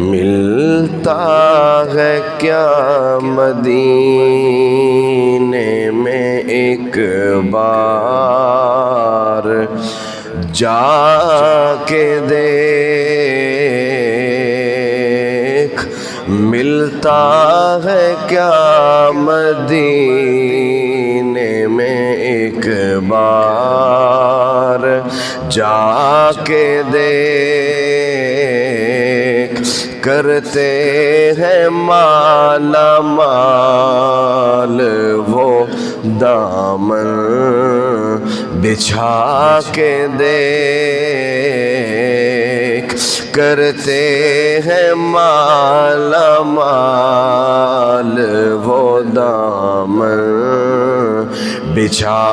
ملتا ہے کیا مدینے میں ایک بار جا کے دیکھ، ملتا ہے کیا مدینے میں ایک بار جا کے دیکھ، کرتے ہیں مالا مال وہ دامن بچھا کے دیکھ، کرتے ہیں مالا مال وہ دامن بچھا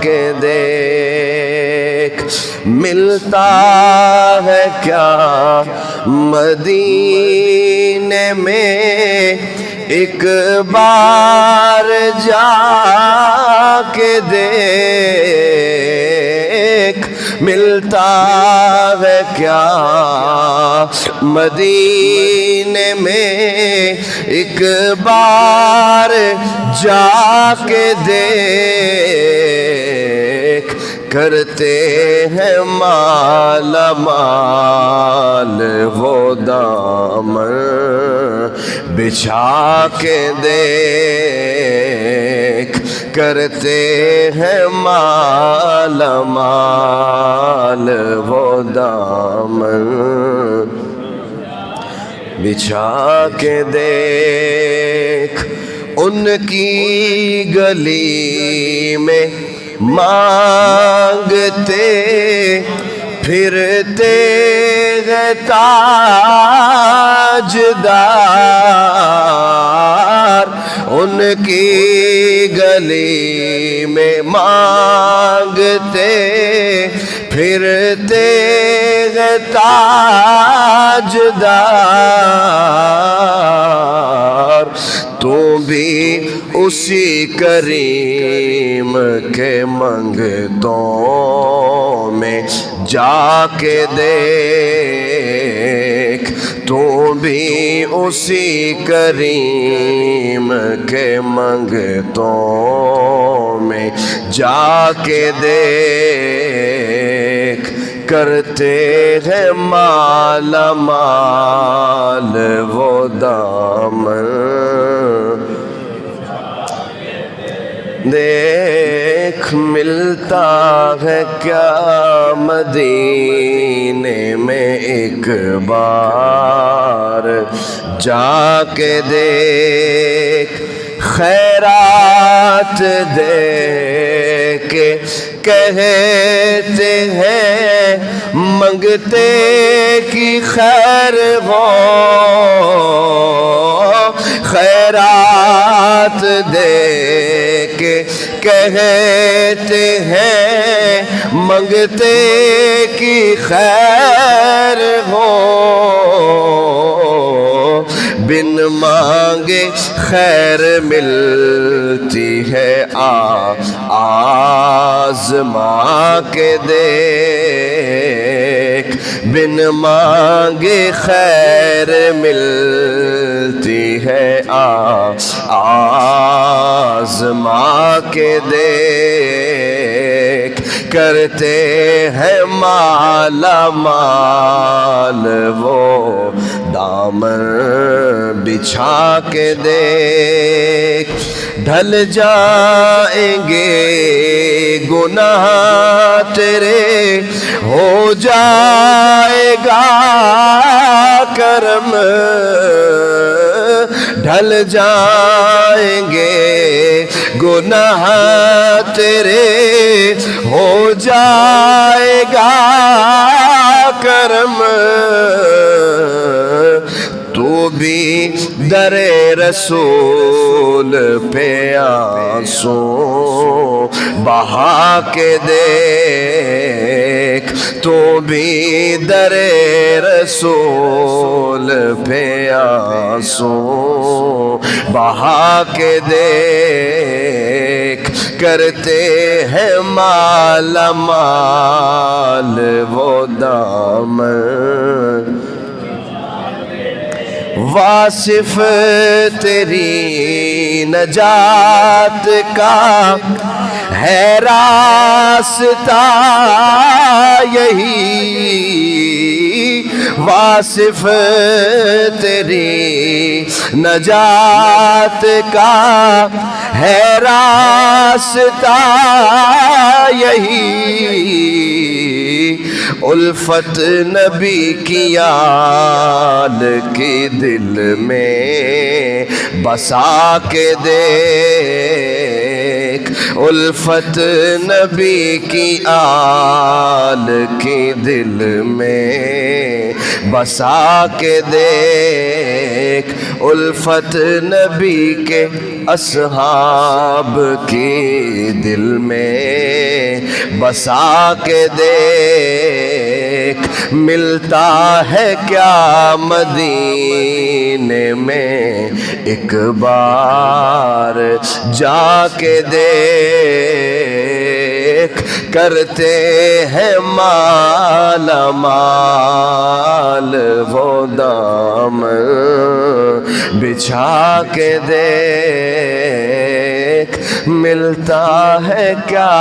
کے دیکھ، ملتا ہے کیا مدینے میں ایک بار جا کے دیکھ، ملتا ہے کیا مدینے میں ایک بار جا کے دیکھ، کرتے ہیں مالا مال وہ دامن بچھا کے دیکھ، کرتے ہیں مالا مال وہ دامن بچھا کے دیکھ، ان کی گلی میں مانگتے پھرتے ہیں تاجدار، ان کی گلی میں مانگتے پھرتے ہیں تاجدار، تو بھی اسی کریم کے منگتوں میں جا کے دیکھ، تو بھی اسی کریم کے منگتوں میں جا کے دیکھ، کرتے ہیں مالا مال وہ دامن دیکھ، ملتا ہے کیا مدینے میں ایک بار جا کے دیکھ، خیرات دے کے کہتے ہیں منگتے کی خیر ہو، خیرات دے کے کہتے ہیں منگتے کی خیر ہو، بن مانگے خیر ملتی ہے آزما کے دیکھ، بن مانگے خیر ملتی ہے آزما کے دیکھ، کرتے ہیں مالا مال وہ دامن بچھا کے دیکھ، ڈھل جائیں گے گناہ تیرے، ہو جائے گا کرم، ڈھل جائیں گے گناہ تیرے، ہو جائے گا کرم، تو بھی در رسول پہ آنسو بہا کے دیکھ، تو بھی در رسول پہ آنسو بہا کے دیکھ، کرتے ہیں مالا مال وہ دامن واصف تیری نجات کا ہے راستہ یہی، واصف تیری نجات کا ہے راستہ یہی، الفت نبی کی یاد کی دل میں بسا کے دیکھ، الفت نبی کی آل کی دل میں بسا کے دیکھ، الفت نبی کے اصحاب کی دل میں بسا کے دیکھ، ملتا ہے کیا مدینے میں ایک بار جا کے دیکھ، کرتے ہیں مالا مال وہ دامن بچھا کے دیکھ، ملتا ہے کیا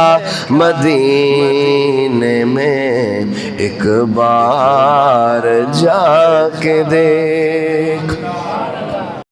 مدینے میں ایک بار جا کے دیکھ۔